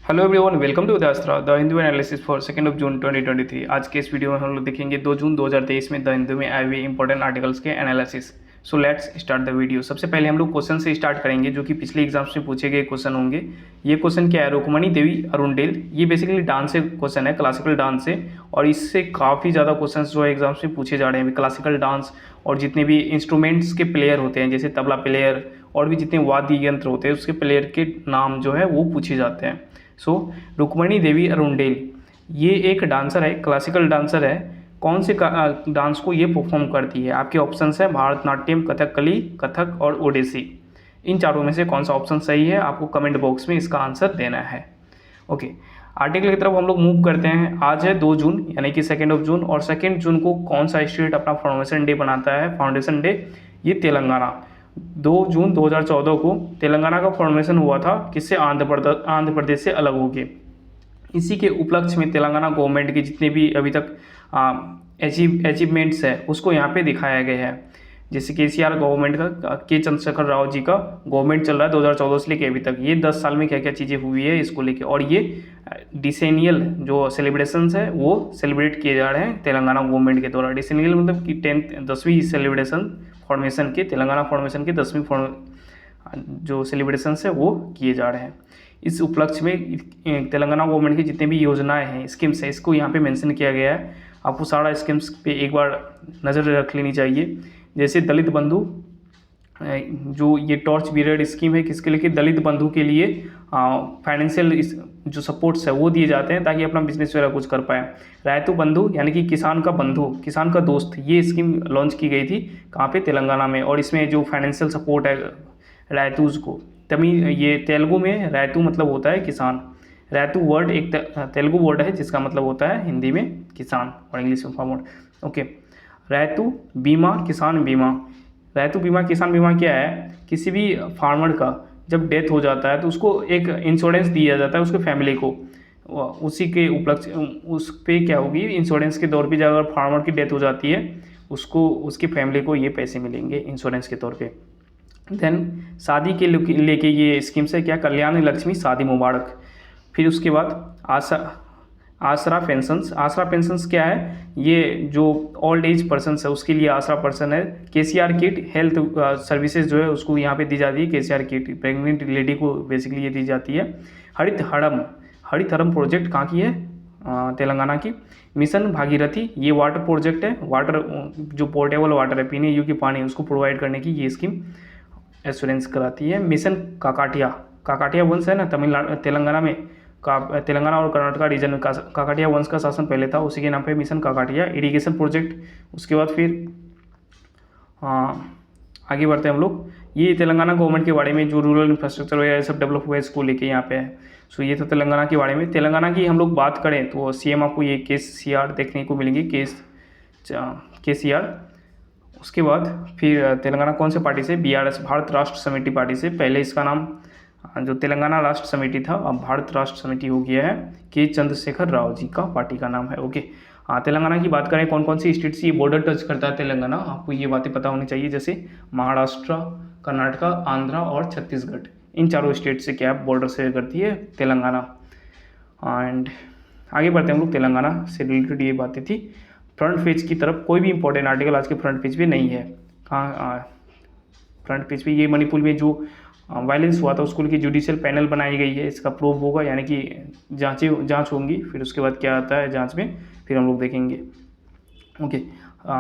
Hello everyone, welcome to the Astra the Hindu analysis for 2 June 2023। आज के इस वीडियो में हम लोग देखेंगे 2 जून 2023 में द हिंदू में आए हुए इंपॉर्टेंट आर्टिकल्स के analysis. So let's start the video. सबसे पहले हम लोग क्वेश्चन से स्टार्ट करेंगे जो कि पिछले एग्जाम्स में पूछे गए क्वेश्चन होंगे। ये क्वेश्चन क्या है? रुक्मणी देवी अरुणडेल। ये बेसिकली डांस से क्वेश्चन है, क्लासिकल डांस से, और इससे काफ़ी ज़्यादा क्वेश्चन जो है एग्जाम्स में पूछे जा रहे हैं। क्लासिकल डांस और जितने भी इंस्ट्रूमेंट्स के प्लेयर होते हैं, जैसे तबला प्लेयर और भी जितने वाद्य यंत्र होते हैं, उसके प्लेयर के नाम जो है वो पूछे जाते हैं। सो रुक्मणी देवी अरुणडेल ये एक डांसर है, क्लासिकल डांसर है। कौन से डांस को ये परफॉर्म करती है? आपके ऑप्शंस है भारतनाट्यम, कथकली, कथक और ओडिसी। इन चारों में से कौन सा ऑप्शन सही है? आपको कमेंट बॉक्स में इसका आंसर देना है। ओके, आर्टिकल की तरफ हम लोग मूव करते हैं। आज है 2 जून यानी कि 2 जून, और 2 जून को कौन सा स्टेट अपना फाउंडेशन डे बनाता है? फाउंडेशन डे ये तेलंगाना। 2 जून 2014 को तेलंगाना का फॉर्मेशन हुआ था, किससे? आंध्र प्रदेश से अलग हो गए। इसी के उपलक्ष्य में तेलंगाना गवर्नमेंट के जितने भी अभी तक अचीवमेंट्स है उसको यहाँ पे दिखाया गया है। जैसे KCR गवर्नमेंट का, के चंद्रशेखर राव जी का गवर्नमेंट चल रहा है 2014 से लेके अभी तक, ये 10 साल में क्या क्या चीज़ें हुई है इसको लेके, और ये डिसेनियल जो सेलिब्रेशंस है वो सेलिब्रेट किए जा रहे हैं तेलंगाना गवर्नमेंट के द्वारा। डिसेनियल मतलब कि 10वीं सेलिब्रेशन फॉर्मेशन के, तेलंगाना फॉर्मेशन के 10वीं जो सेलिब्रेशंस है वो किए जा रहे हैं। इस उपलक्ष्य में तेलंगाना गवर्नमेंट की जितने भी योजनाएं हैं, स्कीम्स है, इसको यहाँ पे मेंशन किया गया है। आपको सारा स्कीम्स पे एक बार नज़र रख लेनी चाहिए। जैसे दलित बंधु, जो ये टॉर्च पीरियड स्कीम है, किसके लिए? दलित बंधु के लिए फाइनेंशियल जो सपोर्ट्स है वो दिए जाते हैं ताकि अपना बिजनेस वगैरह कुछ कर पाए। रायतु बंधु यानी कि किसान का बंधु, किसान का दोस्त, ये स्कीम लॉन्च की गई थी कहाँ पे? तेलंगाना में। और इसमें जो फाइनेंशियल सपोर्ट है रायतूज को, तमिल ये तेलुगु में रायतू मतलब होता है किसान। रायतू वर्ड एक तेलुगु वर्ड है जिसका मतलब होता है हिंदी में किसान और इंग्लिश में फार्मर। ओके, रायतू बीमा, किसान बीमा। रायतू बीमा, किसान बीमा क्या है? किसी भी फार्मर का जब डेथ हो जाता है तो उसको एक इंश्योरेंस दिया जाता है उसके फैमिली को। उसी के उपलक्ष्य उस पर क्या होगी, इंश्योरेंस के तौर पे जब अगर फार्मर की डेथ हो जाती है उसको, उसकी फैमिली को ये पैसे मिलेंगे इंश्योरेंस के तौर पे। देन शादी के लेके ये स्कीम्स है क्या? कल्याण लक्ष्मी शादी मुबारक। फिर उसके बाद आसरा पेंशंस। आसरा पेंशंस क्या है? ये जो ओल्ड एज पर्सन है उसके लिए आसरा पर्सन है। KCR किट हेल्थ सर्विसेज जो है उसको यहाँ पे दी जाती है। KCR किट प्रेग्नेंट लेडी को बेसिकली ये दी जाती है। हरित हरम प्रोजेक्ट कहाँ की है? तेलंगाना की। मिशन भागीरथी ये वाटर प्रोजेक्ट है, वाटर जो पोर्टेबल वाटर है, पीने योग्य पानी उसको प्रोवाइड करने की ये स्कीम एश्योरेंस कराती है। मिशन काकाटिया वंश है ना तेलंगाना में, तेलंगाना और कर्नाटका रीजन में काकाटिया वंश का शासन पहले था, उसी के नाम पे मिशन काकाटिया। Irrigation project. उसके बाद फिर आगे बढ़ते हैं हम लोग। ये तेलंगाना गवर्नमेंट के बारे में जो रूरल इंफ्रास्ट्रक्चर वगैरह सब डेवलप हुआ है इसको लेके यहाँ पे है। सो ये तो तेलंगाना के बारे में। तेलंगाना की हम लोग बात करें तो CM आपको ये KCR देखने को मिलेंगे, KCR। उसके बाद फिर तेलंगाना कौन से पार्टी से? BRS भारत राष्ट्र समिति पार्टी से। पहले इसका नाम जो तेलंगाना राष्ट्र समिति था अब भारत राष्ट्र समिति हो गया है। के चंद्रशेखर राव जी का पार्टी का नाम है। ओके, तेलंगाना की बात करें कौन कौन सी स्टेट से ये बॉर्डर टच करता है तेलंगाना, आपको ये बातें पता होनी चाहिए। जैसे महाराष्ट्र, कर्नाटका, आंध्रा और छत्तीसगढ़, इन चारों स्टेट से क्या बॉर्डर शेयर करती है तेलंगाना। एंड आगे बढ़ते हैं हम लोग। तेलंगाना से रिलेटेड ये बातें थी। फ्रंट पेज की तरफ कोई भी इंपॉर्टेंट आर्टिकल आज के फ्रंट पेज पे नहीं है। कहाँ फ्रंट पेज पे ये मणिपुर में जो वायलेंस हुआ था उसको लेकर जुडिशियल पैनल बनाई गई है, इसका प्रूव होगा, यानी कि जांच होंगी। फिर उसके बाद क्या आता है जांच में फिर हम लोग देखेंगे। ओके,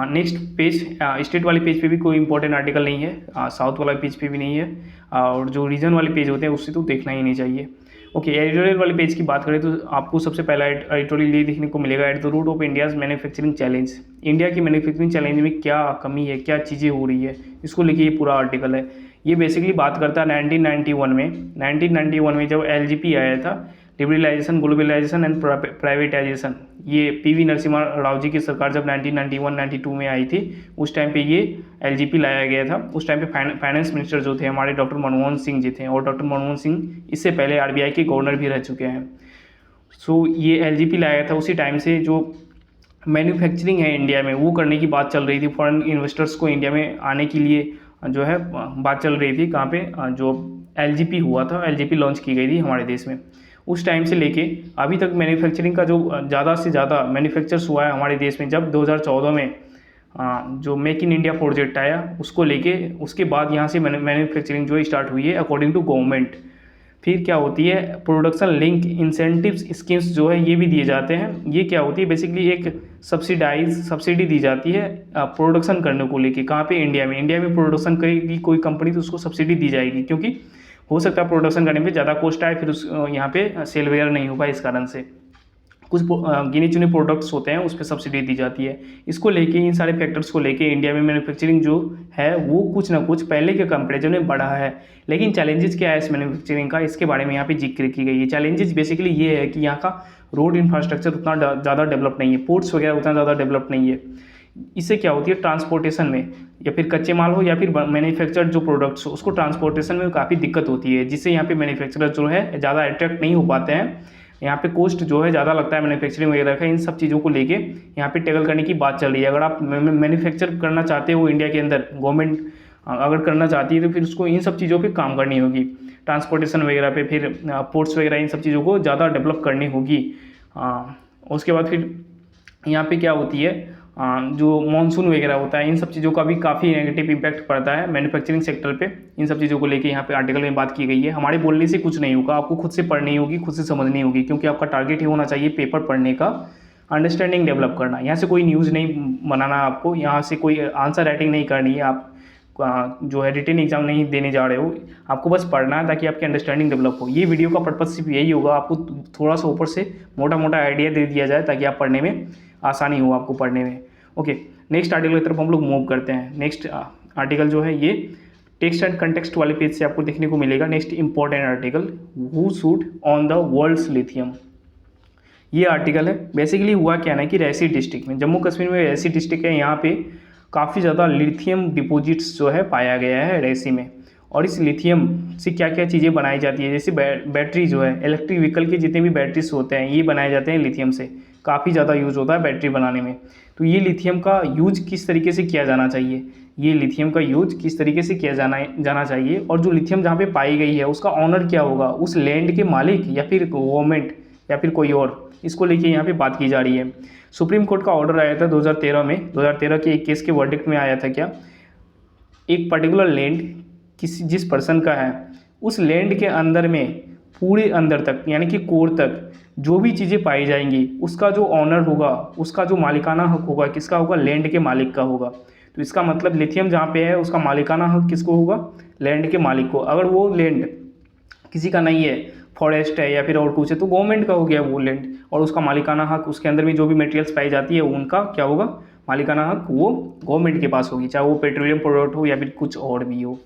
नेक्स्ट पेज, स्टेट वाले पेज पे भी कोई इंपॉर्टेंट आर्टिकल नहीं है, साउथ वाला पेज पे भी नहीं है, और जो रीजन वाले पेज होते हैं उससे तो देखना ही नहीं चाहिए। ओके, एडिटोरियल वाले पेज की बात करें तो आपको सबसे पहला एडिटोरियल ये देखने को मिलेगा, at the root of India's manufacturing challenge. India की मैन्युफैक्चरिंग चैलेंज में क्या कमी है, क्या चीज़ें हो रही है, इसको लेके ये पूरा आर्टिकल है। ये बेसिकली बात करता है 1991 में जब LGP आया था, लिबरलाइजेशन, ग्लोबलाइजेशन एंड प्राइवेटाइजेशन। ये PV नरसिम्हा राव जी की सरकार जब 1991-92 में आई थी उस टाइम पे ये LGP लाया गया था। उस टाइम पे फाइनेंस मिनिस्टर जो थे हमारे डॉक्टर मनमोहन सिंह जी थे, और डॉक्टर मनमोहन सिंह इससे पहले RBI के गवर्नर भी रह चुके हैं। सो ये LGP लाया था, उसी टाइम से जो मैन्युफैक्चरिंग है इंडिया में वो करने की बात चल रही थी। फॉरेन इन्वेस्टर्स को इंडिया में आने के लिए जो है बात चल रही थी, कहाँ पे? जो LGP हुआ था, LGP लॉन्च की गई थी हमारे देश में। उस टाइम से लेके अभी तक मैन्युफैक्चरिंग का जो ज़्यादा से ज़्यादा मैन्युफैक्चर्स हुआ है हमारे देश में, जब 2014 में जो मेक इन इंडिया प्रोजेक्ट आया उसको लेके, उसके बाद यहाँ से मैन्युफैक्चरिंग जो स्टार्ट हुई है अकॉर्डिंग टू गवर्नमेंट। फिर क्या होती है, प्रोडक्शन लिंक इंसेंटिव्स स्कीम्स जो है ये भी दिए जाते हैं। ये क्या होती है, बेसिकली एक सब्सिडी दी जाती है प्रोडक्शन करने को लेके। कहाँ पे, इंडिया में प्रोडक्शन करेगी कोई कंपनी तो उसको सब्सिडी दी जाएगी, क्योंकि हो सकता है प्रोडक्शन करने में ज़्यादा कॉस्ट आए, फिर उस यहाँ पे सेल वगैरह नहीं हो पाए, इस कारण से कुछ गिने चुने प्रोडक्ट्स होते हैं उस पर सब्सिडी दी जाती है। इसको लेके, इन सारे फैक्टर्स को लेके इंडिया में मैन्युफैक्चरिंग जो है वो कुछ ना कुछ पहले के कंपेरिजन में बढ़ा है। लेकिन चैलेंजेस क्या है इस मैन्युफैक्चरिंग का, इसके बारे में यहाँ पे जिक्र की गई है। चैलेंजेस बेसिकली ये है कि यहाँ का रोड इंफ्रास्ट्रक्चर उतना ज़्यादा डेवलप नहीं है, पोर्ट्स वगैरह उतना ज़्यादा डेवलप नहीं है। इससे क्या होती है, ट्रांसपोर्टेशन में, या फिर कच्चे माल हो या फिर मैन्युफैक्चर्ड जो प्रोडक्ट्स हो उसको ट्रांसपोर्टेशन में काफ़ी दिक्कत होती है, जिससे यहाँ पे मैन्युफैक्चरर जो है ज़्यादा अट्रैक्ट नहीं हो पाते हैं। यहाँ पे कॉस्ट जो है ज़्यादा लगता है मैन्युफैक्चरिंग वगैरह का। इन सब चीज़ों को लेके यहाँ पे टैकल करने की बात चल रही है। अगर आप मैन्युफैक्चर करना चाहते हो इंडिया के अंदर, गवर्नमेंट अगर करना चाहती है तो फिर उसको इन सब चीज़ों पे काम करनी होगी, ट्रांसपोर्टेशन वगैरह पे, फिर पोर्ट्स वगैरह, इन सब चीज़ों को ज़्यादा डेवलप करनी होगी। उसके बाद फिर यहाँ पे क्या होती है, जो मानसून वगैरह होता है, इन सब चीज़ों का भी काफ़ी नेगेटिव इम्पैक्ट पड़ता है मैन्युफैक्चरिंग सेक्टर पे। इन सब चीज़ों को लेके यहाँ पे आर्टिकल में बात की गई है। हमारे बोलने से कुछ नहीं होगा, आपको खुद से पढ़नी होगी, खुद से समझनी होगी, क्योंकि आपका टारगेट ही होना चाहिए पेपर पढ़ने का, अंडरस्टैंडिंग डेवलप करना। यहाँ से कोई न्यूज़ नहीं बनाना आपको, यहाँ से कोई आंसर राइटिंग नहीं करनी है, आप जो है रिटन एग्जाम नहीं देने जा रहे हो, आपको बस पढ़ना है ताकि आपकी अंडरस्टैंडिंग डेवलप हो। ये वीडियो का पर्पज़ सिर्फ यही होगा, आपको थोड़ा सा ऊपर से मोटा मोटा आइडिया दे दिया जाए ताकि आप पढ़ने में आसानी हो आपको पढ़ने में। ओके, नेक्स्ट आर्टिकल की तरफ हम लोग मूव करते हैं। नेक्स्ट आर्टिकल जो है ये टेक्स्ट एंड कंटेक्स्ट वाले पेज से आपको देखने को मिलेगा। Next important article, who should on the world's lithium. ये आर्टिकल है, बेसिकली हुआ क्या ना कि रैसी डिस्ट्रिक्ट में, जम्मू कश्मीर में रैसी डिस्ट्रिक्ट है, यहाँ पे काफ़ी ज़्यादा लिथियम डिपोजिट्स जो है पाया गया है रैसी में। और इस लिथियम से क्या क्या चीज़ें बनाई जाती है, जैसे बैटरी जो है, इलेक्ट्रिक व्हीकल के जितने भी बैटरीज होते हैं ये बनाए जाते हैं लिथियम से, काफ़ी ज़्यादा यूज़ होता है बैटरी बनाने में। तो ये लिथियम का यूज किस तरीके से किया जाना चाहिए, ये लिथियम का यूज किस तरीके से किया जाना चाहिए, और जो लिथियम जहाँ पे पाई गई है उसका ऑनर क्या होगा, उस लैंड के मालिक या फिर गवर्नमेंट या फिर कोई और, इसको लेके यहाँ पे बात की जा रही है। सुप्रीम कोर्ट का ऑर्डर आया था 2013 में, 2013 के एक केस के वर्डिक्ट में आया था क्या, एक पर्टिकुलर लैंड जिस पर्सन का है, उस लैंड के अंदर में पूरे अंदर तक यानी कि कोर तक जो भी चीज़ें पाई जाएंगी उसका जो ऑनर होगा, उसका जो मालिकाना हक होगा, किसका होगा, लैंड के मालिक का होगा। तो इसका मतलब लिथियम जहाँ पे है उसका मालिकाना हक किसको होगा, लैंड के मालिक को। अगर वो लैंड किसी का नहीं है, फॉरेस्ट है या फिर और कुछ है, तो गवर्नमेंट का हो गया वो लैंड, और उसका मालिकाना हक, उसके अंदर में जो भी मटेरियल्स पाई जाती है उनका क्या होगा, मालिकाना हक वो गवर्नमेंट के पास होगी, चाहे वो पेट्रोलियम प्रोडक्ट हो या फिर कुछ और भी हो।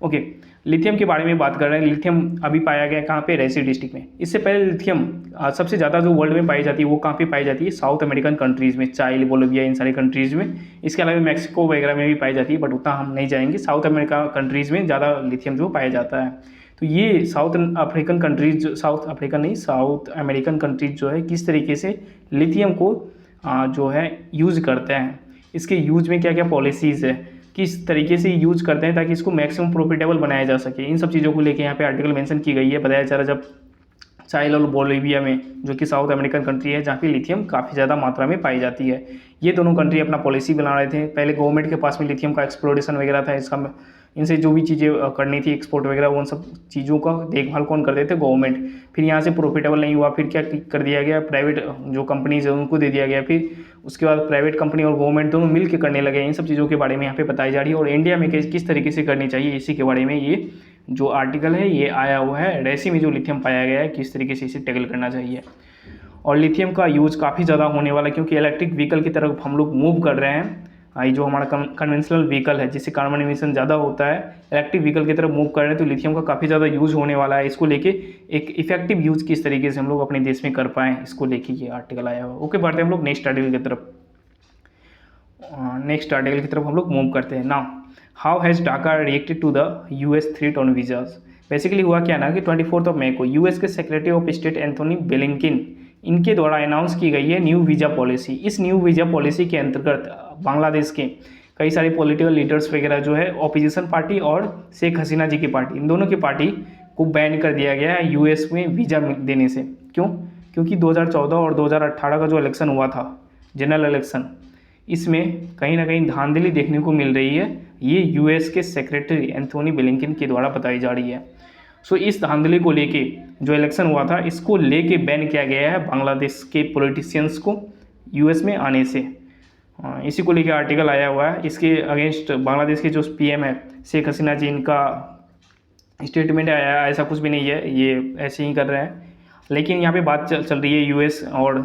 ओके, लिथियम के बारे में बात कर रहे हैं। लिथियम अभी पाया गया कहाँ पे, रैसी डिस्ट्रिक्ट में। इससे पहले लिथियम सबसे ज़्यादा जो वर्ल्ड में पाई जाती है वो कहाँ पे पाई जाती है, साउथ अमेरिकन कंट्रीज़ में, चाइली, बोलिविया, इन सारे कंट्रीज़ में। इसके अलावा मैक्सिको वगैरह में भी पाई जाती है, बट उतना हम नहीं जाएंगे। साउथ अमेरिका कंट्रीज़ में ज़्यादा लिथियम जो पाया जाता है। तो ये साउथ अमेरिकन कंट्रीज जो है किस तरीके से लिथियम को जो है यूज़ करते हैं, इसके यूज में क्या क्या पॉलिसीज़ है, किस तरीके से यूज करते हैं ताकि इसको मैक्सिमम प्रॉफिटेबल बनाया जा सके, इन सब चीज़ों को लेके यहाँ पे आर्टिकल मेंशन की गई है। बताया जा रहा जब चाइल और बोलिविया में, जो कि साउथ अमेरिकन कंट्री है, जहाँ पे लिथियम काफ़ी ज़्यादा मात्रा में पाई जाती है, ये दोनों कंट्री अपना पॉलिसी बना रहे थे। पहले गवर्नमेंट के पास में लिथियम का एक्सप्लोरेशन वगैरह था, इसका इनसे जो भी चीज़ें करनी थी एक्सपोर्ट वगैरह, उन सब चीज़ों का देखभाल कौन करते थे, गवर्नमेंट। फिर यहाँ से प्रॉफिटेबल नहीं हुआ, फिर क्या कर दिया गया, प्राइवेट जो कंपनीज है उनको दे दिया गया। फिर उसके बाद प्राइवेट कंपनी और गवर्नमेंट दोनों मिल के करने लगे। इन सब चीज़ों के बारे में यहाँ पे बताई जा रही है, और इंडिया में किस तरीके से करनी चाहिए इसी के बारे में ये जो आर्टिकल है ये आया हुआ है। रैसी में जो लिथियम पाया गया है किस तरीके से इसे टैकल करना चाहिए। और लिथियम का यूज़ काफ़ी ज़्यादा होने वाला है, क्योंकि इलेक्ट्रिक व्हीकल की तरफ हम लोग मूव कर रहे हैं। ये जो हमारा कन्वेंशनल व्हीकल है जिससे कार्बन एमिशन ज़्यादा होता है, इलेक्ट्रिक व्हीकल की तरफ मूव कर रहे हैं, तो लिथियम का काफ़ी ज़्यादा यूज़ होने वाला है। इसको लेके एक इफेक्टिव यूज़ किस तरीके से हम लोग अपने देश में कर पाएँ, इसको लेके ये आर्टिकल आया हुआ। ओके, बढ़ते हैं हम लोग नेक्स्ट आर्टिकल की तरफ। नेक्स्ट आर्टिकल की तरफ हम लोग मूव करते हैं। Now, how has Dhaka reacted to the US threat on visas. Basically हुआ क्या ना कि 24 मई को US के secretary of state Anthony Blinken, इनके द्वारा अनाउंस की गई है न्यू वीज़ा पॉलिसी। इस न्यू वीज़ा पॉलिसी के अंतर्गत बांग्लादेश के कई सारे पॉलिटिकल लीडर्स वगैरह जो है, ऑपोजिशन पार्टी और शेख हसीना जी की पार्टी, इन दोनों की पार्टी को बैन कर दिया गया है यूएस में वीज़ा देने से। क्यों? क्योंकि 2014 और 2018 का जो इलेक्शन हुआ था, जनरल इलेक्शन, इसमें कहीं ना कहीं धांधली देखने को मिल रही है। ये यूएस के सेक्रेटरी एंथोनी ब्लिंकन के द्वारा बताई जा रही है। सो इस धांधली को लेके जो इलेक्शन हुआ था, इसको लेके बैन किया गया है बांग्लादेश के पॉलिटिशियंस को यूएस में आने से। इसी को लेके आर्टिकल आया हुआ है। इसके अगेंस्ट बांग्लादेश के जो पीएम है शेख हसीना जी, इनका स्टेटमेंट आया है, ऐसा कुछ भी नहीं है, ये ऐसे ही कर रहे हैं। लेकिन यहाँ पे बात चल रही है यूएस और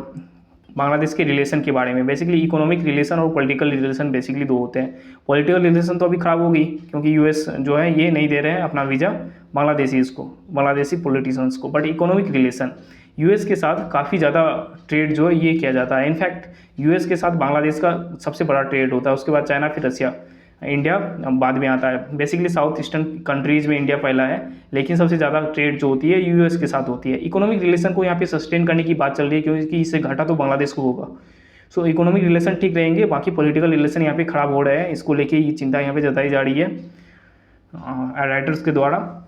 बांग्लादेश के रिलेशन के बारे में। बेसिकली इकोनॉमिक रिलेशन और पॉलिटिकल रिलेशन बेसिकली दो होते हैं। पॉलिटिकल रिलेशन तो अभी ख़राब होगी क्योंकि यूएस जो है ये नहीं दे रहे हैं अपना वीज़ा बांग्लादेशी पॉलिटिशियंस को। बट इकोनॉमिक रिलेशन यूएस के साथ काफ़ी ज़्यादा ट्रेड जो है ये किया जाता है। इनफैक्ट यूएस के साथ बांग्लादेश का सबसे बड़ा ट्रेड होता है, उसके बाद चाइना, फिर रसिया, इंडिया बाद में आता है। बेसिकली साउथ ईस्टर्न कंट्रीज़ में इंडिया पहला है, लेकिन सबसे ज़्यादा ट्रेड जो होती है यूएस के साथ होती है। इकोनॉमिक रिलेशन को यहाँ पे सस्टेन करने की बात चल रही है क्योंकि इससे घाटा तो बांग्लादेश को होगा। सो इकोनॉमिक रिलेशन ठीक रहेंगे, बाकी पॉलिटिकल रिलेशन यहाँ पे ख़राब हो रहे हैं। इसको लेके ये चिंता यहाँ पे जताई जा रही है राइटर्स के द्वारा।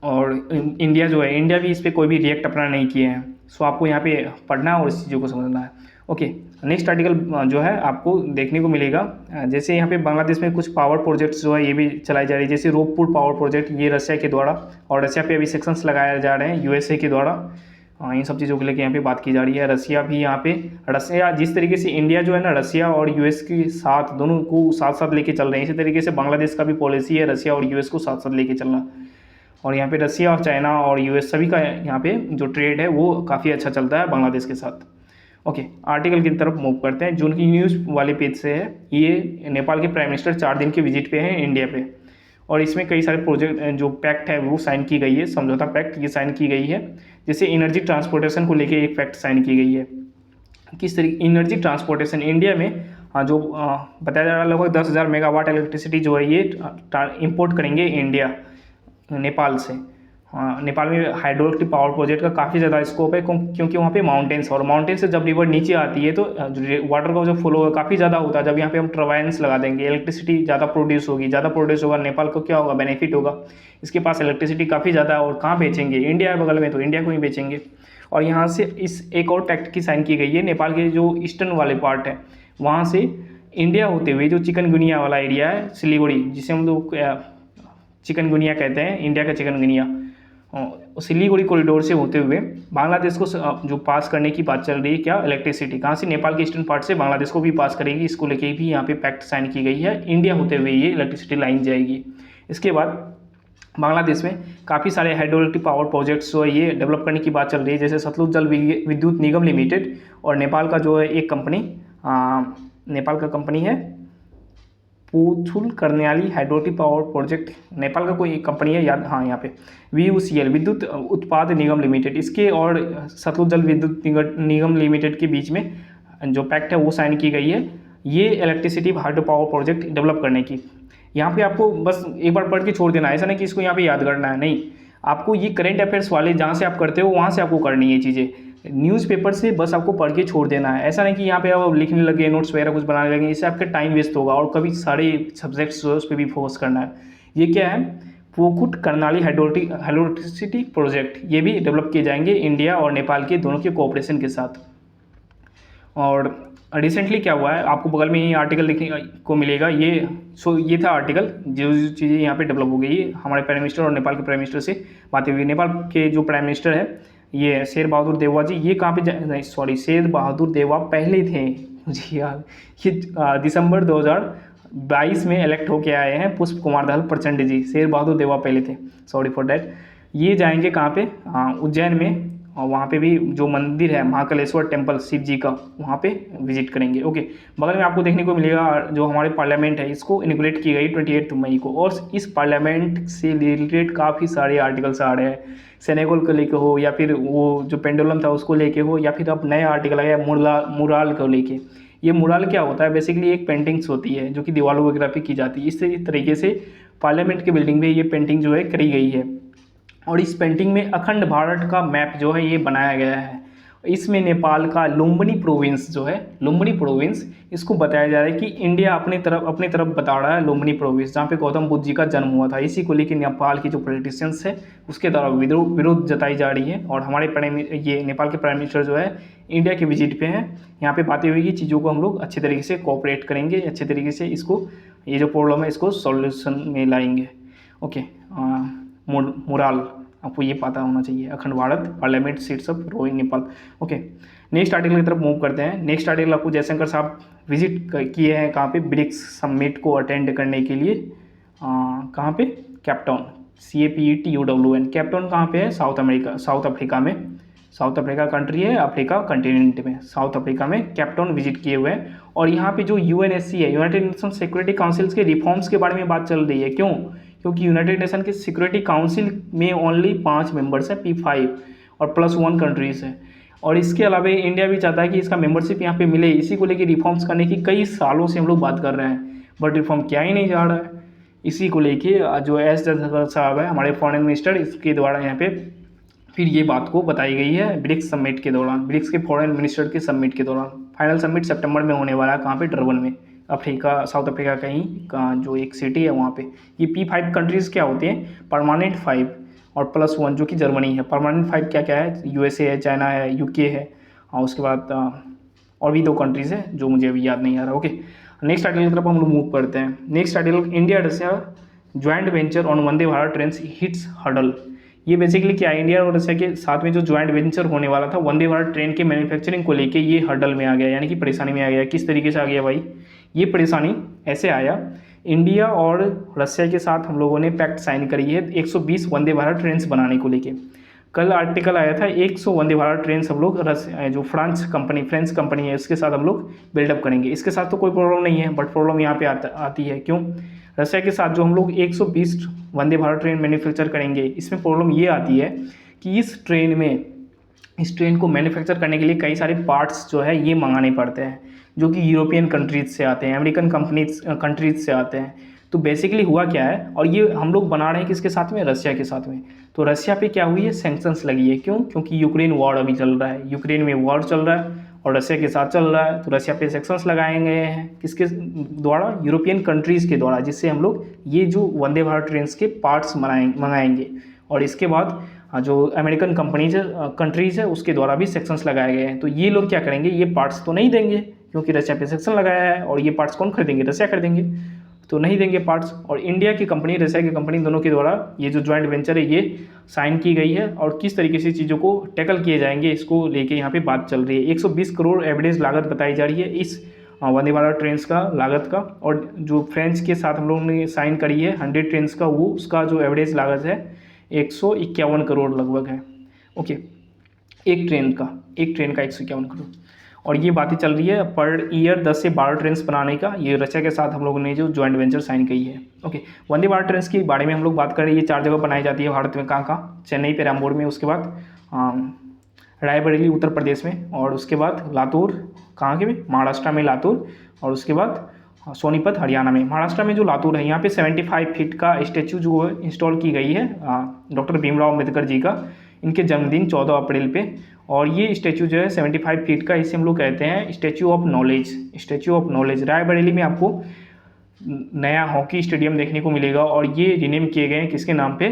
और इंडिया जो है, इंडिया भी इस पर कोई भी रिएक्ट अपना नहीं किए हैं। सो आपको यहाँ पे पढ़ना है और इस चीज़ों को समझना है। ओके, नेक्स्ट आर्टिकल जो है आपको देखने को मिलेगा, जैसे यहाँ पे बांग्लादेश में कुछ पावर प्रोजेक्ट्स जो है ये भी चलाई जा रही है, जैसे रोकपुर पावर प्रोजेक्ट, ये रसिया के द्वारा, और रसिया पे अभी सेक्शंस लगाए जा रहे हैं यूएसए के द्वारा। इन सब चीज़ों को लेकर यहाँ पे बात की जा रही है। रसिया भी यहाँ पे, रसिया जिस तरीके से इंडिया जो है ना रसिया और यूएस के साथ दोनों को साथ साथ लेके चल रहे हैं, इसी तरीके से बांग्लादेश का भी पॉलिसी है रसिया और यूएस को साथ साथ लेके चलना। और यहाँ पे रसिया और चाइना और यूएस सभी का यहाँ पे जो ट्रेड है वो काफ़ी अच्छा चलता है बांग्लादेश के साथ। ओके, आर्टिकल की तरफ मूव करते हैं जो उनकी न्यूज़ वाले पेज से है। ये नेपाल के प्राइम मिनिस्टर 4 दिन के विजिट पे हैं इंडिया पे, और इसमें कई सारे प्रोजेक्ट जो पैक्ट है वो साइन की गई है, समझौता पैक्ट ये साइन की गई है। जैसे एनर्जी ट्रांसपोर्टेशन को लेके एक पैक्ट साइन की गई है। किस तरीके एनर्जी ट्रांसपोर्टेशन इंडिया में जो बताया जा रहा है लगभग 10,000 मेगावाट इलेक्ट्रिसिटी जो है ये इम्पोर्ट करेंगे इंडिया नेपाल से। नेपाल में हाइड्रोइलेक्ट्रिक पावर प्रोजेक्ट का काफ़ी ज़्यादा स्कोप है क्योंकि वहाँ पे माउंटेन्स, और माउंटेन से जब रिवर नीचे आती है तो वाटर का जो फ्लो है काफ़ी ज़्यादा होता है। जब यहाँ पे हम टर्बाइन्स लगा देंगे, इलेक्ट्रिसिटी ज़्यादा प्रोड्यूस होगा, नेपाल को क्या होगा, बेनिफिट होगा। इसके पास इलेक्ट्रिसिटी काफ़ी ज़्यादा है, और कहाँ बेचेंगे, इंडिया है बगल में, तो इंडिया को ही बेचेंगे। और यहाँ से इस एक और पैक्ट की साइन की गई है, नेपाल के जो ईस्टर्न वाले पार्ट है वहाँ से इंडिया होते हुए जो चिकनगुनिया वाला एरिया है, सिलीगुड़ी, जिसे हम लोग चिकनगुनिया कहते हैं, इंडिया का चिकनगुनिया, सिलीगुड़ी कॉरिडोर से होते हुए बांग्लादेश को जो पास करने की बात चल रही है, क्या, इलेक्ट्रिसिटी कहाँ से, नेपाल के ईस्टर्न पार्ट से बांग्लादेश को भी पास करेगी। इसको लेके भी यहाँ पे पैक्ट साइन की गई है, इंडिया होते हुए ये इलेक्ट्रिसिटी लाइन जाएगी। इसके बाद बांग्लादेश में काफ़ी सारे हाइड्रोइलेक्ट्रिक पावर प्रोजेक्ट्स जो है ये डेवलप करने की बात चल रही है, जैसे सतलुज जल विद्युत निगम लिमिटेड, और नेपाल का जो है एक कंपनी, नेपाल का कंपनी है पुथुल Karnali hydroelectric power project, Nepal का कोई कंपनी है याद, हाँ यहाँ पे VUCL विद्युत उत्पाद निगम लिमिटेड, इसके और सतलुज जल विद्युत निगम लिमिटेड के बीच में जो पैक्ट है वो साइन की गई है, ये electricity hydro power project develop करने की। यहाँ पे आपको बस एक बार पढ़ के छोड़ देना है, ऐसा नहीं कि इसको यहाँ पे याद करना है, नहीं, आपको ये करेंट अफेयर्स वाले जहाँ से आप करते हो वहाँ से आपको करनी है चीज़ें, न्यूज़पेपर से बस आपको पढ़ के छोड़ देना है। ऐसा नहीं कि यहाँ पे आप लिखने लगे, नोट्स वगैरह कुछ बनाने लगे, इससे आपका टाइम वेस्ट होगा, और कभी सारे सब्जेक्ट्स जो है उस पर भी फोकस करना है। ये क्या है, पुथुल कर्णाली हाइड्रोइलेक्ट्रिसिटी प्रोजेक्ट, ये भी डेवलप किए जाएंगे इंडिया और नेपाल के दोनों के कोऑपरेशन के साथ। और रिसेंटली क्या हुआ है, आपको बगल में ही आर्टिकल देखने को मिलेगा, ये था आर्टिकल, जो चीज़ें यहाँ पे डेवलप हो गई हमारे प्राइम मिनिस्टर और नेपाल के प्राइम मिनिस्टर से बातें हुई। नेपाल के जो प्राइम मिनिस्टर है ये शेर बहादुर देवा जी, ये कहाँ पे, शेर बहादुर देवा पहले थे, मुझे याद, ये दिसंबर 2022 में इलेक्ट होके आए हैं पुष्प कुमार दहल प्रचंड जी, शेर बहादुर देवा पहले थे, सॉरी फॉर डैट। ये जाएंगे कहाँ पे, उज्जैन में, और वहाँ पे भी जो मंदिर है महाकालेश्वर टेम्पल शिव जी का, वहाँ पे विजिट करेंगे। ओके, बगल में आपको देखने को मिलेगा जो हमारे पार्लियामेंट है, इसको इनॉग्रेट की गई 28 मई को, और इस पार्लियामेंट से रिलेटेड काफ़ी सारे आर्टिकल्स आ रहे हैं, सेनेगल को लेके हो, या फिर वो जो पेंडुलम था उसको लेके हो, या फिर अब नए आर्टिकल आया मुराल को लेके। ये मुराल क्या होता है, बेसिकली एक पेंटिंग्स होती है जो कि दीवारों वगैरह पे की जाती है। इस तरीके से पार्लियामेंट के बिल्डिंग में ये पेंटिंग जो है करी गई है, और इस पेंटिंग में अखंड भारत का मैप जो है ये बनाया गया है, इसमें नेपाल का लुम्बिनी प्रोविंस जो है, लुम्बिनी प्रोविंस, इसको बताया जा रहा है कि इंडिया अपनी तरफ बता रहा है लुम्बिनी प्रोविंस, जहाँ पे गौतम बुद्ध जी का जन्म हुआ था। इसी को लेकर नेपाल की जो पॉलिटिशियंस है उसके द्वारा विरोध जताई जा रही है। और हमारे ये नेपाल के प्राइम मिनिस्टर जो है इंडिया के विजिट पे हैं। यहाँ पे बातें हुई कि चीज़ों को हम लोग अच्छे तरीके से कोऑपरेट करेंगे, अच्छे तरीके से इसको, ये जो प्रॉब्लम है इसको सॉल्यूशन में लाएंगे। ओके, मोराल आपको ये पता होना चाहिए, Akhand Bharat, parliament seats of rowing Nepal. Okay, next article की तरफ मूव करते हैं। नेक्स्ट आर्टिकल आपको जयशंकर साहब विजिट किए हैं कहाँ पे, ब्रिक्स समिट को अटेंड करने के लिए। कहाँ पे, कैपटाउन, CAPETOWN, कैपटाउन कहाँ पे है, साउथ अफ्रीका में, साउथ अफ्रीका कंट्री है, अफ्रीका कंटिनेंट में, साउथ अफ्रीका में कैपटाउन विजिट किए हुए हैं। और यहाँ पे जो UNSC है, यूनाइटेड नेशन सिक्योरिटी काउंसिल्स के रिफॉर्म्स के बारे में बात चल रही है। क्यों? क्योंकि यूनाइटेड नेशन के सिक्योरिटी काउंसिल में ओनली 5 मेंबर्स है, P5 और +1 कंट्रीज़ है। और इसके अलावा इंडिया भी चाहता है कि इसका मेंबरशिप यहाँ पे मिले। इसी को लेकर रिफॉर्म्स करने की कई सालों से हम लोग बात कर रहे हैं, बट रिफॉर्म क्या ही नहीं जा रहा है। इसी को लेके जो एस जयशंकर साहब है, हमारे फॉरेन मिनिस्टर, इसके द्वारा यहाँ पे फिर ये बात को बताई गई है ब्रिक्स समिट के दौरान, ब्रिक्स के फॉरेन मिनिस्टर के समिट के दौरान। फाइनल समिट सितंबर में होने वाला है, कहाँ पे, डरबन में, अफ्रीका, साउथ अफ्रीका कहीं का जो एक सिटी है वहाँ पे। ये P5 कंट्रीज़ क्या होते हैं, परमानेंट 5 और +1 जो कि जर्मनी है। परमानेंट 5 क्या क्या है, USA है, चाइना है, UK है, और उसके बाद और भी 2 कंट्रीज़ है जो मुझे अभी याद नहीं आ रहा। ओके, नेक्स्ट आर्टिकल की तरफ हम लोग मूव करते हैं। Next article, India Russia joint venture on Vande Bharat train hits hurdle. ये बेसिकली क्या है, इंडिया और रशिया के साथ में जो ज्वाइंट वेंचर होने वाला था वंदे भारत ट्रेन के मैन्युफैक्चरिंग को लेके, ये हर्डल में आ गया, यानी कि परेशानी में आ गया। किस तरीके से आ गया भाई, ये परेशानी ऐसे आया, इंडिया और रशिया के साथ हम लोगों ने पैक्ट साइन करी है 120 वंदे भारत ट्रेन बनाने को लेके। कल आर्टिकल आया था 100 वंदे भारत ट्रेन हम लोग जो फ्रेंच कंपनी है उसके साथ हम लोग बिल्डअप करेंगे। इसके साथ तो कोई प्रॉब्लम नहीं है, बट प्रॉब्लम यहाँ पे आती है। क्यों? रशिया के साथ जो हम लोग 120 वंदे भारत ट्रेन मैन्युफैक्चर करेंगे, इसमें प्रॉब्लम ये आती है कि इस ट्रेन को मैन्युफैक्चर करने के लिए कई सारे पार्ट्स जो है ये मंगाने पड़ते हैं, जो कि यूरोपियन कंट्रीज से आते हैं, अमेरिकन कंट्रीज से आते हैं। तो बेसिकली हुआ क्या है, और ये हम लोग बना रहे हैं किसके साथ में, रशिया के साथ में। तो रशिया पे क्या हुई है, सैंक्शंस लगी है। क्यों? क्योंकि यूक्रेन वॉर अभी चल रहा है, यूक्रेन में वॉर चल रहा है और रशिया के साथ चल रहा है। तो रशिया पे सैंक्शंस लगाए गए हैं, किसके द्वारा, यूरोपियन कंट्रीज़ के द्वारा, जिससे हम लोग ये जो वंदे भारत ट्रेन के पार्ट्स मंगाएंगे। और इसके बाद जो अमेरिकन कंट्रीज़ है उसके द्वारा भी सेक्शंस लगाए गए हैं। तो ये लोग क्या करेंगे, ये पार्ट्स तो नहीं देंगे, क्योंकि रशिया पे सेक्शन लगाया है, और ये पार्ट्स कौन खरीदेंगे, रशिया खरीदेंगे, तो नहीं देंगे पार्ट्स। और इंडिया की कंपनी, रशिया की कंपनी, दोनों के द्वारा ये जो ज्वाइंट वेंचर है ये साइन की गई है। और किस तरीके से चीज़ों को टैकल किए जाएंगे, इसको लेके यहाँ पे बात चल रही है। 120 करोड़ एवरेज लागत बताई जा रही है इस वंदे भारत ट्रेन का लागत का। और जो फ्रेंच के साथ हम लोगों ने साइन करी है 100 ट्रेन का, वो उसका जो एवरेज लागत है 151 करोड़ लगभग है। ओके, एक ट्रेन का 151 करोड़। और ये बातें चल रही है पर ईयर 10 से 12 ट्रेन बनाने का, ये रशिया के साथ हम लोगों ने जो ज्वाइंट वेंचर साइन की है। ओके, वंदे भारत ट्रेन के बारे में हम लोग बात करें, ये 4 जगह बनाई जाती है भारत में। कहाँ? चेन्नई, पेराम्बूर में, उसके बाद रायबरेली उत्तर प्रदेश में, और उसके बाद लातूर, कहाँ के में, महाराष्ट्र में लातूर, और उसके बाद सोनीपत हरियाणा में। महाराष्ट्र में जो लातूर है, यहाँ पे 75 फीट का स्टैचू जो इंस्टॉल की गई है डॉक्टर भीमराव अम्बेडकर जी का, इनके जन्मदिन 14 अप्रैल पे। और ये स्टैचू जो है 75 फीट का, इसे हम लोग कहते हैं स्टैचू ऑफ नॉलेज। रायबरेली में आपको नया हॉकी स्टेडियम देखने को मिलेगा, और ये रिनेम किए गए हैं किसके नाम पे,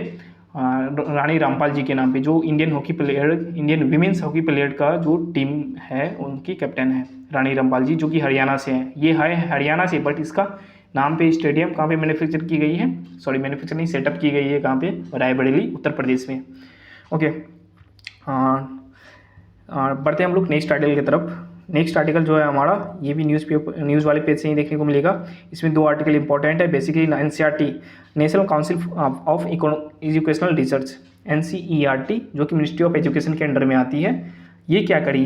रानी रामपाल जी के नाम पे, जो इंडियन विमेंस हॉकी प्लेयर का जो टीम है उनकी कैप्टन है रानी रामपाल जी, जो कि हरियाणा से हैं। ये है हरियाणा से, बट इसका नाम पे स्टेडियम कहाँ पे मैन्युफैक्चर की गई है, मैन्युफैक्चर नहीं, सेटअप की गई है कहाँ पे, रायबरेली उत्तर प्रदेश में। ओके, बढ़ते हैं हम लोग नेक्स्ट आर्टिकल की तरफ। नेक्स्ट आर्टिकल जो है हमारा, ये भी न्यूज़ वाले पेज से ही देखने को मिलेगा। इसमें 2 आर्टिकल इंपॉर्टेंट है basically. NCERT, national council of educational research, NCERT, जो कि मिनिस्ट्री ऑफ एजुकेशन के अंडर में आती है। ये क्या करी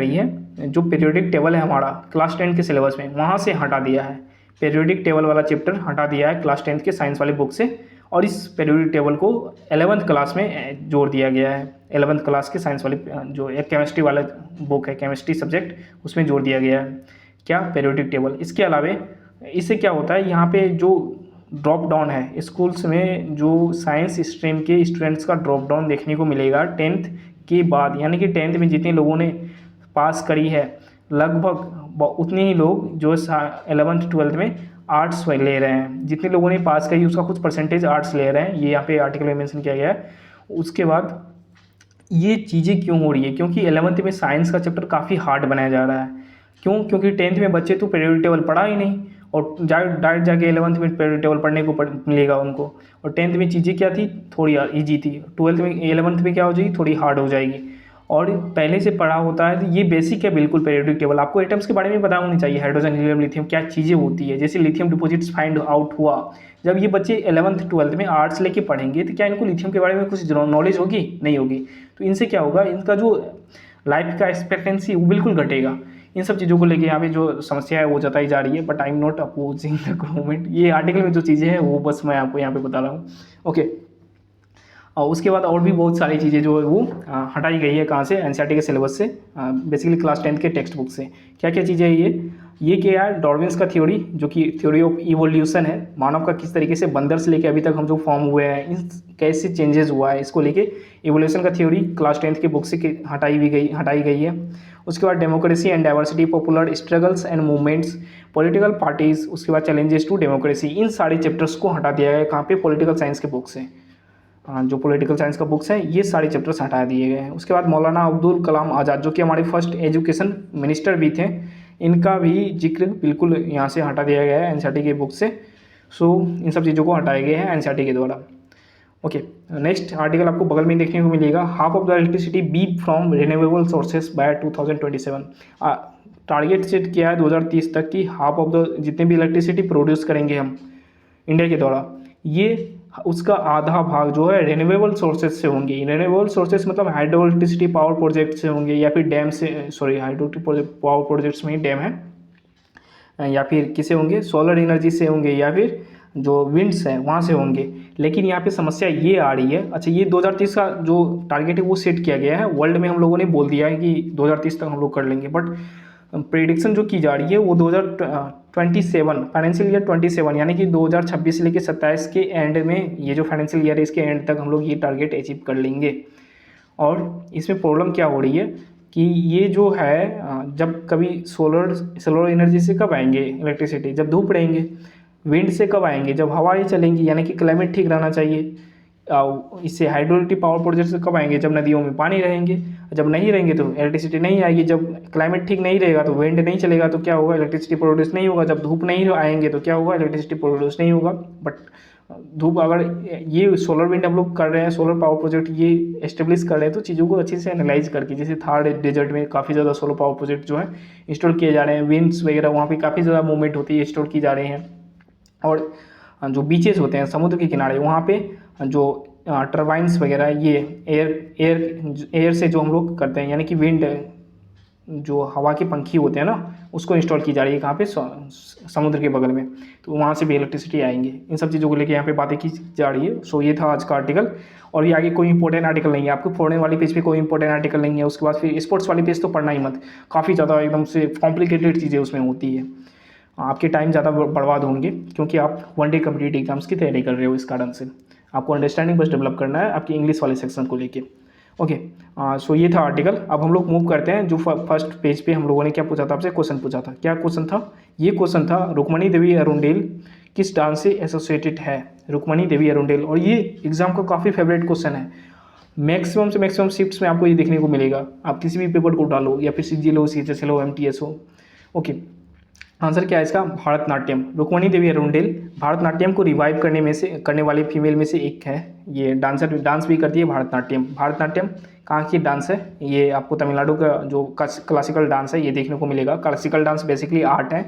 है, जो पीरियोडिक टेबल है हमारा क्लास 10 के सिलेबस में, वहाँ से हटा दिया है। पीरियोडिक टेबल वाला चैप्टर हटा दिया है क्लास 10 के साइंस वाले बुक से, और इस पीरियोडिक टेबल को 11th क्लास में जोड़ दिया गया है। 11th क्लास के साइंस वाले जो एक केमिस्ट्री वाला बुक है, केमिस्ट्री सब्जेक्ट, उसमें जोड़ दिया गया है क्या, पीरियोडिक टेबल। इसके अलावा इससे क्या होता है, यहाँ पे जो ड्रॉप डाउन है स्कूल्स में, जो साइंस स्ट्रीम के स्टूडेंट्स का ड्रॉप डाउन देखने को मिलेगा 10th के बाद, यानी कि 10th में जितने लोगों ने पास करी है लगभग उतने ही लोग जो 11th 12th में आर्ट्स ले रहे हैं। जितने लोगों ने पास करी उसका कुछ परसेंटेज आर्ट्स ले रहे हैं, ये यहाँ पे आर्टिकल में मेंशन किया गया है। उसके बाद ये चीज़ें क्यों हो रही है, क्योंकि 11th में साइंस का चैप्टर काफ़ी हार्ड बनाया जा रहा है। क्यों? क्योंकि 10th में बच्चे तो पीरियोडिक टेबल पढ़ा ही नहीं, और डायरेक्ट जाके 11th में पीरियोडिक टेबल पढ़ने को मिलेगा उनको। और 10th में चीज़ें क्या थी, थोड़ी ईजी थी, 12th में 11th में क्या हो जाएगी, थोड़ी हार्ड हो जाएगी। और पहले से पढ़ा होता है तो ये बेसिक है बिल्कुल पीरियोडिक टेबल। आपको एटम्स के बारे में पता होनी चाहिए, हाइड्रोजन हीलियम लिथियम क्या चीज़ें होती है। जैसे लिथियम डिपॉजिट्स फाइंड आउट हुआ, जब ये बच्चे 11th 12th में आर्ट्स लेके पढ़ेंगे तो क्या इनको लिथियम के बारे में कुछ नॉलेज होगी? नहीं होगी। तो इनसे क्या होगा, इनका जो लाइफ का एक्सपेक्टेंसी वो बिल्कुल घटेगा। इन सब चीज़ों को लेके यहाँ पे जो समस्या है वो जताई जा रही है, but I am not opposing the government. ये आर्टिकल में जो चीज़ें हैं वो बस मैं आपको यहाँ पे बता रहा हूँ। ओके, और उसके बाद और भी बहुत सारी चीज़ें जो है वो हटाई गई है, कहाँ से, एनसीईआरटी के सिलेबस से, बेसिकली क्लास 10th के टेक्स्ट बुक से। क्या क्या चीज़ें हैं ये क्या है, डार्विन्स का थ्योरी, जो कि थ्योरी ऑफ इवोल्यूशन है, मानव का किस तरीके से बंदर से लेके अभी तक हम जो फॉर्म हुए हैं, इन कैसे चेंजेस हुआ है, इसको लेके इवोल्यूशन का थ्योरी क्लास 10th की बुक से हटाई गई है। उसके बाद democracy and diversity, popular struggles and movements, political parties, उसके बाद चैलेंजेस टू डेमोक्रेसी, इन सारे चैप्टर्स को हटा दिया गया है। कहाँ पे? पॉलिटिकल साइंस के बुक से। जो पॉलिटिकल साइंस का बुक्स है ये सारे चैप्टर्स हटा दिए गए हैं। उसके बाद मौलाना अब्दुल कलाम आज़ाद, जो कि हमारे फर्स्ट एजुकेशन मिनिस्टर भी थे, इनका भी जिक्र बिल्कुल यहाँ से हटा दिया गया है एनसीईआरटी के बुक से। सो इन सब चीज़ों को हटाए गए हैं एनसीईआरटी के द्वारा। ओके, नेक्स्ट आर्टिकल आपको बगल में देखने को मिलेगा, half of the electricity be from renewable sources by 2027। Target set किया है 2030 तक की हाफ ऑफ द जितने भी इलेक्ट्रिसिटी प्रोड्यूस करेंगे हम इंडिया के द्वारा, ये उसका आधा भाग जो है रिन्यूएबल सोर्सेज से होंगे। रिन्यूएबल सोर्सेज मतलब हाइड्रो इलेक्ट्रिसिटी पावर प्रोजेक्ट से होंगे, या फिर डैम से, सॉरी हाइड्रो पावर प्रोजेक्ट्स में ही डैम है, या फिर किसे होंगे, सोलर एनर्जी से होंगे, या फिर जो विंड्स है वहाँ से होंगे। लेकिन यहाँ पे समस्या ये आ रही है, अच्छा ये 2030 का जो टारगेट है वो सेट किया गया है, वर्ल्ड में हम लोगों ने बोल दिया है कि 2030 तक हम लोग कर लेंगे, बट प्रेडिक्शन जो की जा रही है वो 2027 फाइनेंशियल ईयर 27 यानी कि 2026 से लेकर 27 के एंड में, ये जो फाइनेंशियल ईयर है इसके एंड तक हम लोग ये टारगेट अचीव कर लेंगे। और इसमें प्रॉब्लम क्या हो रही है कि ये जो है जब कभी सोलर एनर्जी से कब आएंगे इलेक्ट्रिसिटी, जब धूप रहेंगे, विंड से कब आएंगे, जब हवाएं चलेंगी, यानी कि क्लाइमेट ठीक रहना चाहिए। इससे हाइड्रोइलेक्ट्रिक पावर प्रोजेक्ट से कब आएंगे, जब नदियों में पानी रहेंगे, जब नहीं रहेंगे तो इलेक्ट्रिसिटी नहीं आएगी। जब क्लाइमेट ठीक नहीं रहेगा तो विंड नहीं चलेगा तो क्या होगा, इलेक्ट्रिसिटी प्रोड्यूस नहीं होगा। जब धूप नहीं आएंगे तो क्या होगा, इलेक्ट्रिसिटी प्रोड्यूस नहीं होगा। बट धूप, अगर ये सोलर विंड हम लोग कर रहे हैं, सोलर पावर प्रोजेक्ट ये एस्टेब्लिश कर रहे हैं, तो चीज़ों को अच्छे से एनालाइज करके, जैसे थार डेजर्ट में काफ़ी ज़्यादा सोलर पावर प्रोजेक्ट जो है इंस्टॉल किए जा रहे हैं, विंड्स वगैरह वहाँ पर काफ़ी ज़्यादा मूवमेंट होती है, इंस्टॉल की जा रही हैं। और जो बीचेस होते हैं समुद्र के किनारे, वहाँ पे जो टर्बाइंस वगैरह, ये एयर से जो हम लोग करते हैं, यानी कि विंड, जो हवा के पंखी होते हैं ना, उसको इंस्टॉल की जा रही है कहाँ पे, समुद्र के बगल में, तो वहाँ से भी इलेक्ट्रिसिटी आएंगे। इन सब चीज़ों को लेकर यहाँ पे बातें की जा रही है। सो ये था आज का आर्टिकल, और ये आगे कोई इंपॉर्टेंट आर्टिकल नहीं है, आपको फोड़ने वाली पेज पे कोई इंपॉर्टेंट आर्टिकल नहीं है। उसके बाद फिर स्पोर्ट्स वाली पेज तो पढ़ना ही मत, काफ़ी ज़्यादा एकदम से कॉम्प्लिकेटेड चीज़ें उसमें होती है, आपके टाइम ज़्यादा बर्बाद होंगे, क्योंकि आप वनडे कम्पिटिटिव एग्जाम्स की तैयारी कर रहे हो। इस कारण से आपको अंडरस्टैंडिंग बस डेवलप करना है आपकी इंग्लिश वाले सेक्शन को लेके। ओके, सो ये था आर्टिकल। अब हम लोग मूव करते हैं, जो फर्स्ट पेज पे हम लोगों ने क्या पूछा था, आपसे क्वेश्चन पूछा था। क्या क्वेश्चन था? ये क्वेश्चन था, रुक्मणी देवी अरुंडेल किस डांस से एसोसिएटेड है? रुक्मणी देवी अरुंडेल, और ये एग्जाम का काफ़ी फेवरेट क्वेश्चन है। मैक्सिमम से मैक्सिमम शिफ्ट्स में आपको ये देखने को मिलेगा, आप किसी भी पेपर को डालो, या फिर CGL हो, CHSL हो, MTS हो। ओके, आंसर क्या है इसका? भारतनाट्यम। रुक्मणी देवी अरुंडेल भारतनाट्यम को रिवाइव करने वाली फीमेल में से एक है। ये डांस भी करती है भारतनाट्यम। भारतनाट्यम कहाँ की डांस है? ये आपको तमिलनाडु का जो क्लासिकल डांस है ये देखने को मिलेगा। क्लासिकल डांस बेसिकली आर्ट है,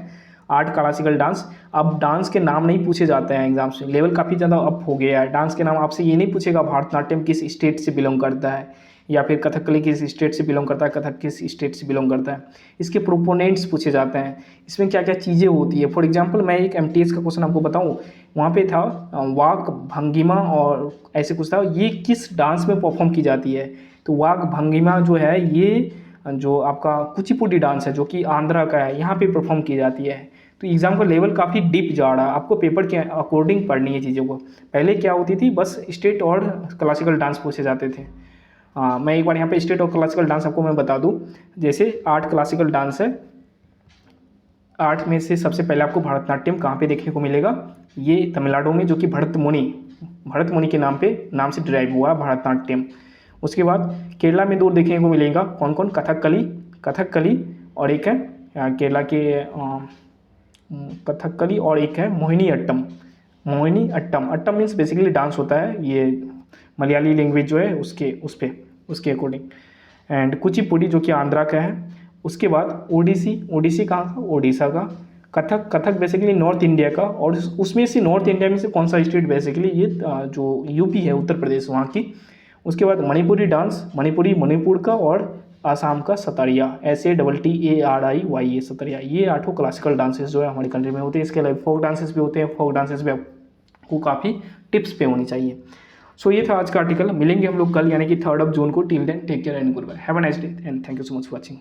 आर्ट क्लासिकल डांस। अब डांस के नाम नहीं पूछे जाते हैं एग्जाम से, लेवल काफ़ी ज़्यादा अप हो गया है। डांस के नाम आपसे ये नहीं पूछेगा भारतनाट्यम किस स्टेट से बिलोंग करता है, या फिर कथकली किस स्टेट से बिलोंग करता है, कथक किस स्टेट से बिलोंग करता है। इसके प्रोपोनेंट्स पूछे जाते हैं, इसमें क्या क्या चीज़ें होती है। फॉर एग्जांपल मैं एक MTS का क्वेश्चन आपको बताऊं, वहाँ पे था वाक भंगिमा और ऐसे कुछ था, ये किस डांस में परफॉर्म की जाती है। तो वाक भंगिमा जो है ये जो आपका कुचिपुड़ी डांस है, जो कि आंध्रा का है, यहाँ पर परफॉर्म की जाती है। तो एग्ज़ाम का लेवल काफ़ी डीप जा रहा है, आपको पेपर के अकॉर्डिंग पढ़नी है चीज़ों को। पहले क्या होती थी, बस स्टेट और क्लासिकल डांस पूछे जाते थे। मैं एक बार यहाँ पे स्टेट ऑफ क्लासिकल डांस आपको मैं बता दूँ। जैसे 8 क्लासिकल डांस है, 8 में से सबसे पहले आपको भरतनाट्यम कहाँ पे देखने को मिलेगा, ये तमिलनाडु में, जो कि भरत मुनि के नाम से डिराइव हुआ भरतनाट्यम। उसके बाद केरला में 2 देखने को मिलेगा, कौन कौन, कथकली और एक है केरला के कथकली और एक है Mohini Attam. Attam means basically dance होता है, ये मलयाली लैंग्वेज जो है उसके अकॉर्डिंग। एंड कुचिपुड़ी जो कि आंध्रा का है। उसके बाद ओडिसी कहाँ का, ओडिशा का। कथक बेसिकली नॉर्थ इंडिया का, और उसमें से नॉर्थ इंडिया में से कौन सा स्टेट, बेसिकली ये जो यूपी है, उत्तर प्रदेश, वहाँ की। उसके बाद मणिपुरी डांस, मणिपुर का, और आसाम का सतारिया, SATTARIYA सतारिया। ये 8 क्लासिकल डांसेस जो है हमारी कंट्री में होते हैं। इसके अलावा फोक डांसेस भी होते हैं, फोक डांसेस भी आपको काफ़ी टिप्स पे होनी चाहिए। सो ये था आज का आर्टिकल। मिलेंगे हम लोग कल, यानी कि 3 जून को। Till then take care and goodbye, have a nice day and thank you so much for watching.